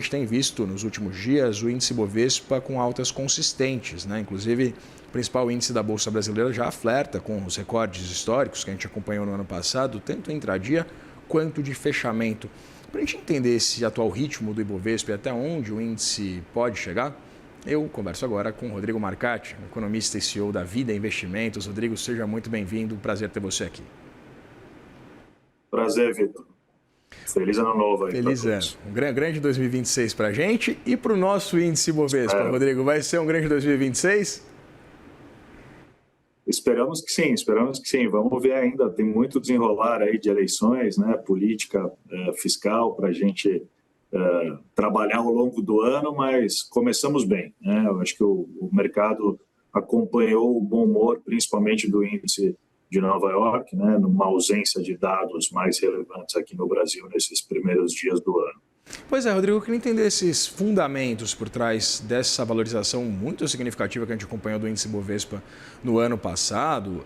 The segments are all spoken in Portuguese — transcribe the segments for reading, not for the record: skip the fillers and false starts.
A gente tem visto nos últimos dias o índice Bovespa com altas consistentes, né? Inclusive, o principal índice da Bolsa Brasileira já flerta com os recordes históricos que a gente acompanhou no ano passado, tanto em intradia quanto de fechamento. Para a gente entender esse atual ritmo do Ibovespa e até onde o índice pode chegar, eu converso agora com o Rodrigo Marcati, economista e CEO da Vida Investimentos. Rodrigo, seja muito bem-vindo, prazer ter você aqui. Prazer, Vitor. Feliz ano novo aí para todos. Um grande 2026 para a gente e para o nosso índice Bovespa. Rodrigo, vai ser um grande 2026? Esperamos que sim. Vamos ver ainda, tem muito desenrolar aí de eleições, né, política fiscal para a gente trabalhar ao longo do ano, mas começamos bem, né? Eu acho que o mercado acompanhou o bom humor, principalmente do índice de Nova York, né, numa ausência de dados mais relevantes aqui no Brasil nesses primeiros dias do ano. Pois é, Rodrigo, eu queria entender esses fundamentos por trás dessa valorização muito significativa que a gente acompanhou do índice Bovespa no ano passado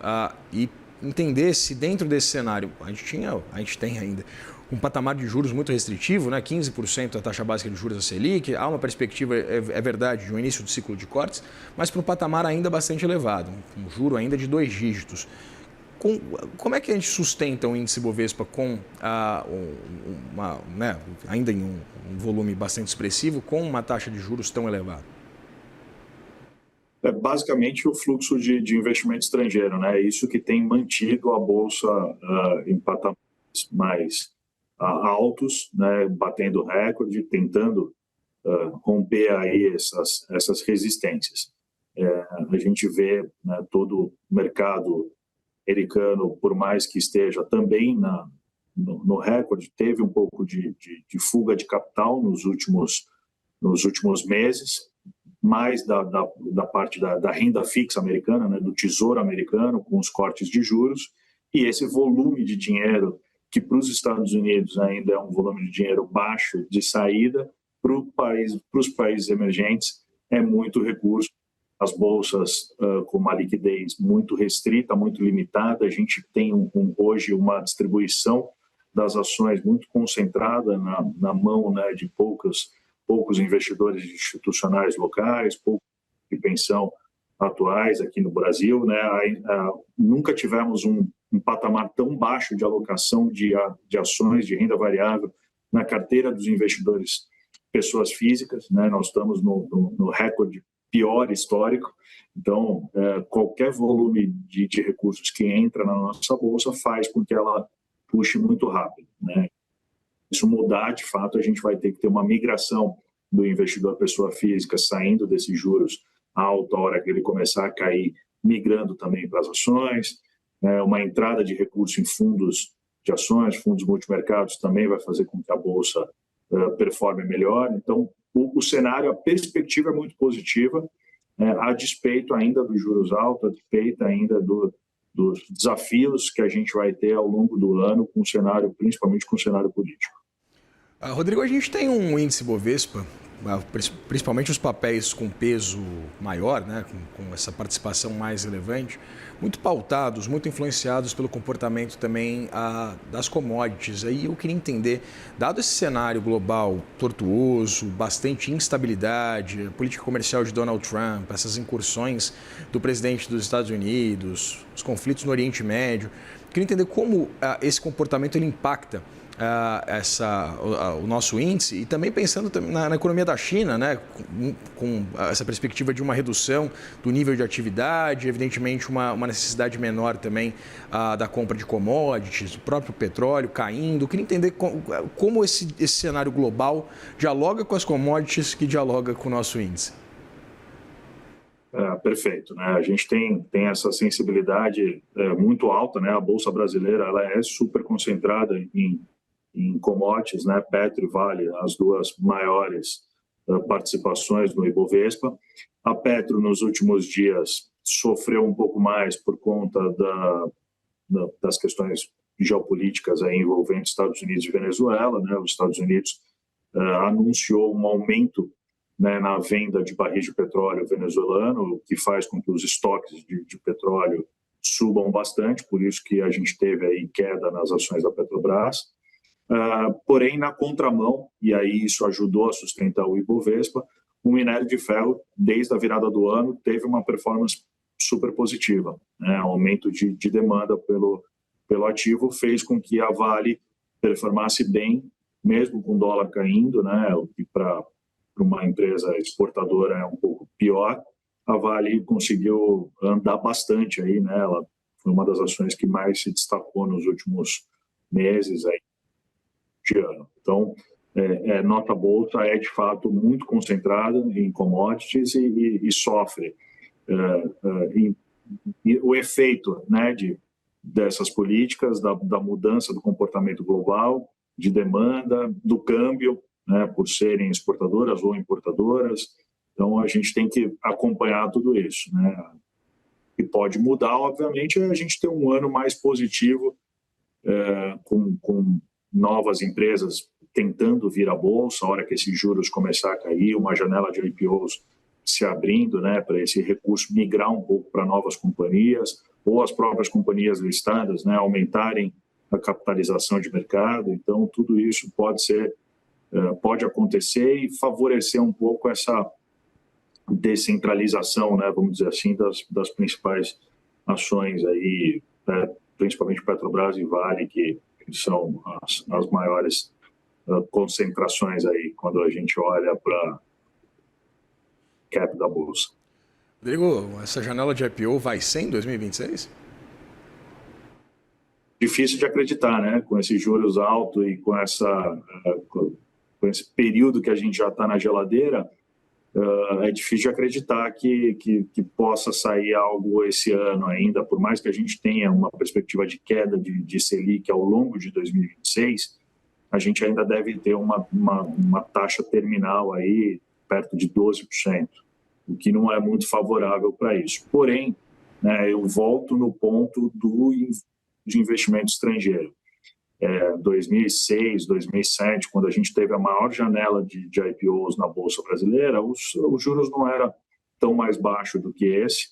e entender se dentro desse cenário a gente tem ainda um patamar de juros muito restritivo, né? 15% da taxa básica de juros da Selic, há uma perspectiva, é verdade, de um início de ciclo de cortes, mas para um patamar ainda bastante elevado, um juro ainda de 2 dígitos. Como é que a gente sustenta um índice Bovespa com ainda em um volume bastante expressivo, com uma taxa de juros tão elevada? É basicamente o fluxo de investimento estrangeiro, né? Isso que tem mantido a Bolsa em patamares mais altos, né? Batendo recorde, tentando romper aí essas resistências. A gente vê, né, todo o mercado americano, por mais que esteja também no recorde, teve um pouco de fuga de capital nos últimos meses, mais da parte da renda fixa americana, né, do tesouro americano, com os cortes de juros, e esse volume de dinheiro, que para os Estados Unidos ainda é um volume de dinheiro baixo de saída, para os países emergentes é muito recurso. As bolsas com uma liquidez muito restrita, muito limitada. A gente tem hoje uma distribuição das ações muito concentrada na mão, né, de poucos investidores institucionais locais, poucos de pensão atuais aqui no Brasil, né? Nunca tivemos um patamar tão baixo de alocação de ações de renda variável na carteira dos investidores pessoas físicas, né? Nós estamos no recorde pior histórico. Então, qualquer volume de recursos que entra na nossa bolsa faz com que ela puxe muito rápido, né? Isso mudar, de fato, a gente vai ter que ter uma migração do investidor pessoa física saindo desses juros alta, a hora que ele começar a cair, migrando também para as ações, né? Uma entrada de recursos em fundos de ações, fundos multimercados também vai fazer com que a bolsa performe melhor. Então, o cenário, a perspectiva é muito positiva, a despeito ainda dos juros altos, a despeito ainda dos desafios que a gente vai ter ao longo do ano, com o cenário, principalmente com o cenário político. Rodrigo, a gente tem um índice Bovespa, principalmente os papéis com peso maior, né, com essa participação mais relevante, muito pautados, muito influenciados pelo comportamento também das commodities. Aí eu queria entender, dado esse cenário global tortuoso, bastante instabilidade, a política comercial de Donald Trump, essas incursões do presidente dos Estados Unidos, os conflitos no Oriente Médio, eu queria entender como esse comportamento ele impacta o nosso índice e também pensando na economia da China, né, com essa perspectiva de uma redução do nível de atividade, evidentemente uma necessidade menor também da compra de commodities, o próprio petróleo caindo. Eu queria entender como esse cenário global dialoga com as commodities que dialoga com o nosso índice. Perfeito, né? A gente tem essa sensibilidade muito alta, né? A Bolsa Brasileira ela é super concentrada em commodities, né? Petro e Vale, as duas maiores participações no Ibovespa. A Petro, nos últimos dias, sofreu um pouco mais por conta das questões geopolíticas aí envolvendo Estados Unidos e Venezuela, né? Os Estados Unidos anunciou um aumento, né, na venda de barris de petróleo venezuelano, o que faz com que os estoques de petróleo subam bastante, por isso que a gente teve aí queda nas ações da Petrobras. Porém, na contramão, e aí isso ajudou a sustentar o Ibovespa, o minério de ferro, desde a virada do ano, teve uma performance super positiva, né? O aumento de demanda pelo ativo fez com que a Vale performasse bem, mesmo com o dólar caindo, né? O que para uma empresa exportadora é um pouco pior. A Vale conseguiu andar bastante aí, né? Ela foi uma das ações que mais se destacou nos últimos meses aí de ano. Então, nossa bolsa é de fato muito concentrada em commodities e sofre o efeito, né, dessas políticas, da mudança do comportamento global, de demanda, do câmbio, né, por serem exportadoras ou importadoras. Então, a gente tem que acompanhar tudo isso, né? E pode mudar, obviamente, a gente ter um ano mais positivo, com novas empresas tentando vir à bolsa, a hora que esses juros começar a cair, uma janela de IPOs se abrindo, né, para esse recurso migrar um pouco para novas companhias, ou as próprias companhias listadas, né, aumentarem a capitalização de mercado. Então, tudo isso pode acontecer e favorecer um pouco essa descentralização, né, vamos dizer assim, das principais ações aí, né, principalmente Petrobras e Vale, que são as maiores concentrações aí quando a gente olha para cap da bolsa. Rodrigo, essa janela de IPO vai ser em 2026? Difícil de acreditar, né? Com esses juros altos e com esse período que a gente já está na geladeira, é difícil de acreditar que possa sair algo esse ano ainda, por mais que a gente tenha uma perspectiva de queda de Selic ao longo de 2026, a gente ainda deve ter uma taxa terminal aí perto de 12%, o que não é muito favorável para isso. Porém, né, eu volto no ponto de investimento estrangeiro. 2006, 2007, quando a gente teve a maior janela de IPOs na Bolsa Brasileira, os juros não eram tão mais baixos do que esse,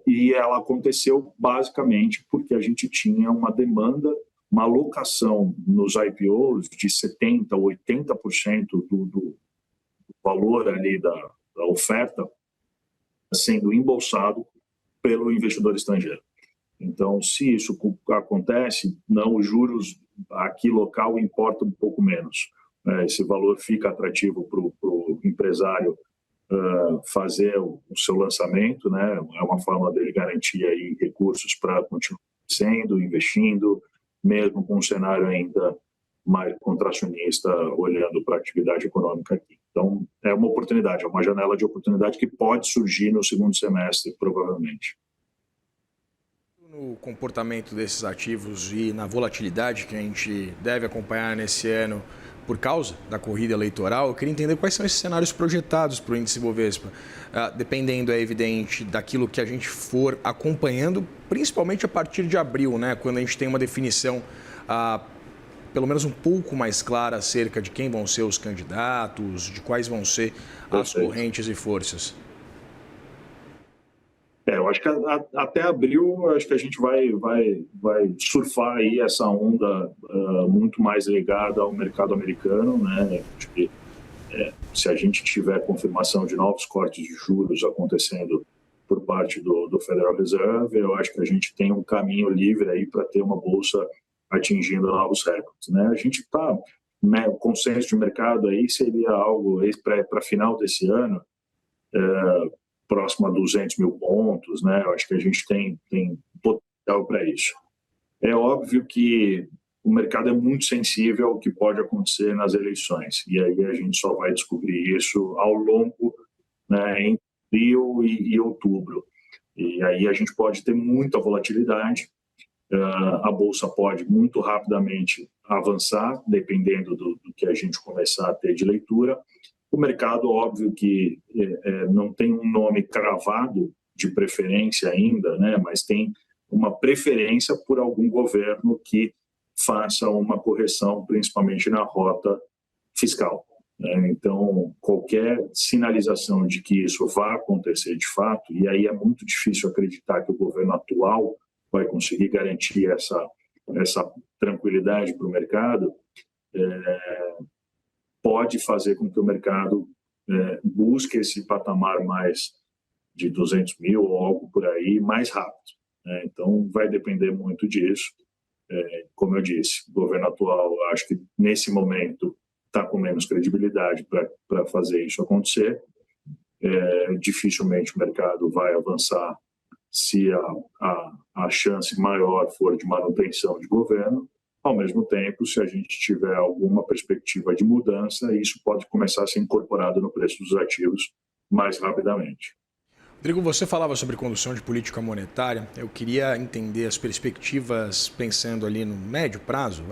e ela aconteceu basicamente porque a gente tinha uma demanda, uma alocação nos IPOs de 70%, 80% do valor ali da oferta sendo embolsado pelo investidor estrangeiro. Então, se isso acontece, não, os juros aqui local importam um pouco menos. Esse valor fica atrativo para o empresário fazer o seu lançamento, né? É uma forma dele garantir aí recursos para continuar crescendo, investindo, mesmo com um cenário ainda mais contracionista, olhando para a atividade econômica aqui. Então, é uma oportunidade, é uma janela de oportunidade que pode surgir no segundo semestre, provavelmente. No comportamento desses ativos e na volatilidade que a gente deve acompanhar nesse ano por causa da corrida eleitoral, eu queria entender quais são esses cenários projetados para o índice Bovespa, dependendo, é evidente, daquilo que a gente for acompanhando, principalmente a partir de abril, né, quando a gente tem uma definição pelo menos um pouco mais clara acerca de quem vão ser os candidatos, de quais vão ser as correntes e forças. Eu acho que até abril, acho que a gente vai surfar aí essa onda muito mais ligada ao mercado americano, né? Acho que, se a gente tiver confirmação de novos cortes de juros acontecendo por parte do Federal Reserve, eu acho que a gente tem um caminho livre aí para ter uma bolsa atingindo novos recordes, né? A gente está, né, o consenso de mercado aí seria algo para final desse ano, próximo a 200 mil pontos, né? Eu acho que a gente tem potencial para isso. É óbvio que o mercado é muito sensível ao que pode acontecer nas eleições, e aí a gente só vai descobrir isso ao longo, né, entre abril e outubro. E aí a gente pode ter muita volatilidade, a bolsa pode muito rapidamente avançar, dependendo do que a gente começar a ter de leitura. O mercado, óbvio que não tem um nome cravado de preferência ainda, né, mas tem uma preferência por algum governo que faça uma correção, principalmente na rota fiscal, né? Então, qualquer sinalização de que isso vai acontecer de fato, e aí é muito difícil acreditar que o governo atual vai conseguir garantir essa tranquilidade para o mercado, pode fazer com que o mercado busque esse patamar mais de 200 mil ou algo por aí mais rápido, né? Então, vai depender muito disso. Como eu disse, o governo atual, acho que nesse momento está com menos credibilidade para fazer isso acontecer. Dificilmente o mercado vai avançar se a chance maior for de manutenção de governo. Ao mesmo tempo, se a gente tiver alguma perspectiva de mudança, isso pode começar a ser incorporado no preço dos ativos mais rapidamente. Rodrigo, você falava sobre condução de política monetária. Eu queria entender as perspectivas, pensando ali no médio prazo,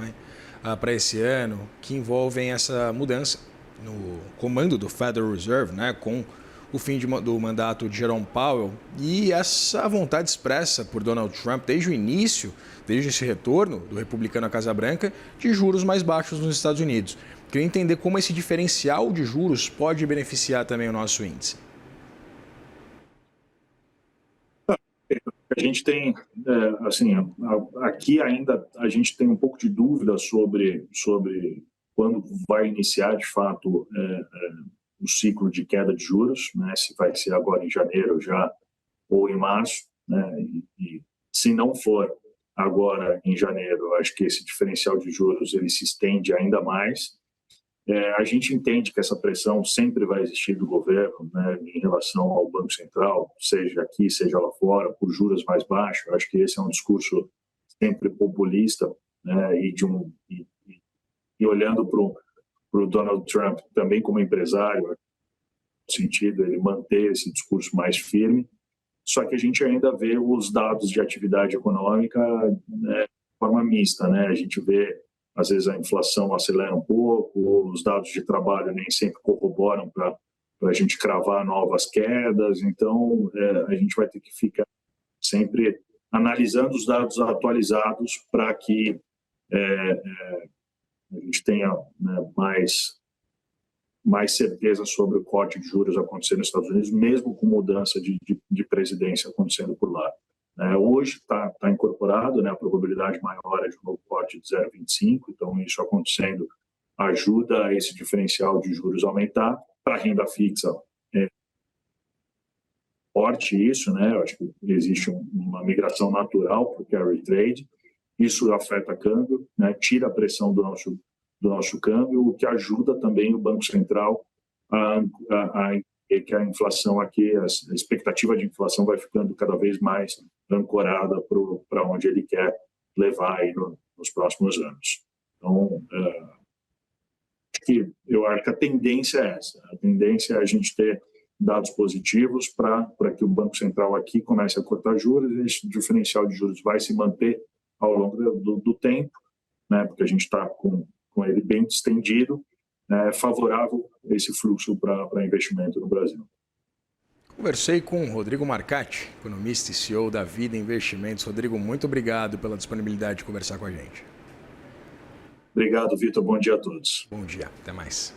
para esse ano, que envolvem essa mudança no comando do Federal Reserve, né, com o fim do mandato de Jerome Powell e essa vontade expressa por Donald Trump desde o início, desde esse retorno do republicano à Casa Branca, de juros mais baixos nos Estados Unidos. Queria entender como esse diferencial de juros pode beneficiar também o nosso índice. A gente tem, assim, aqui ainda a gente tem um pouco de dúvida sobre quando vai iniciar de fato o ciclo de queda de juros, né? Se vai ser agora em janeiro já ou em março, né? E se não for agora em janeiro, eu acho que esse diferencial de juros ele se estende ainda mais. A gente entende que essa pressão sempre vai existir do governo, né, em relação ao Banco Central, seja aqui, seja lá fora, por juros mais baixos. Eu acho que esse é um discurso sempre populista, né, e olhando para o Donald Trump também como empresário, no sentido ele manter esse discurso mais firme. Só que a gente ainda vê os dados de atividade econômica, né, de forma mista, né? A gente vê às vezes a inflação acelera um pouco, os dados de trabalho nem sempre corroboram para a gente cravar novas quedas, então a gente vai ter que ficar sempre analisando os dados atualizados para que a gente tenha, né, mais certeza sobre o corte de juros acontecendo nos Estados Unidos, mesmo com mudança de presidência acontecendo por lá. Hoje está incorporado, né, a probabilidade maior é de um novo corte de 0,25, então isso acontecendo ajuda esse diferencial de juros a aumentar. Para a renda fixa, forte isso, né? Eu acho que existe uma migração natural para o carry trade, isso afeta câmbio, né, tira a pressão do nosso câmbio, o que ajuda também o Banco Central a que a inflação aqui, a expectativa de inflação vai ficando cada vez mais ancorada para onde ele quer levar aí nos próximos anos. Então, eu acho que a tendência é essa. A tendência é a gente ter dados positivos para que o Banco Central aqui comece a cortar juros, e esse diferencial de juros vai se manter ao longo do tempo, né, porque a gente está com ele bem estendido, favorável esse fluxo para investimento no Brasil. Conversei com Rodrigo Marcati, economista e CEO da Vida Investimentos. Rodrigo, muito obrigado pela disponibilidade de conversar com a gente. Obrigado, Vitor. Bom dia a todos. Bom dia. Até mais.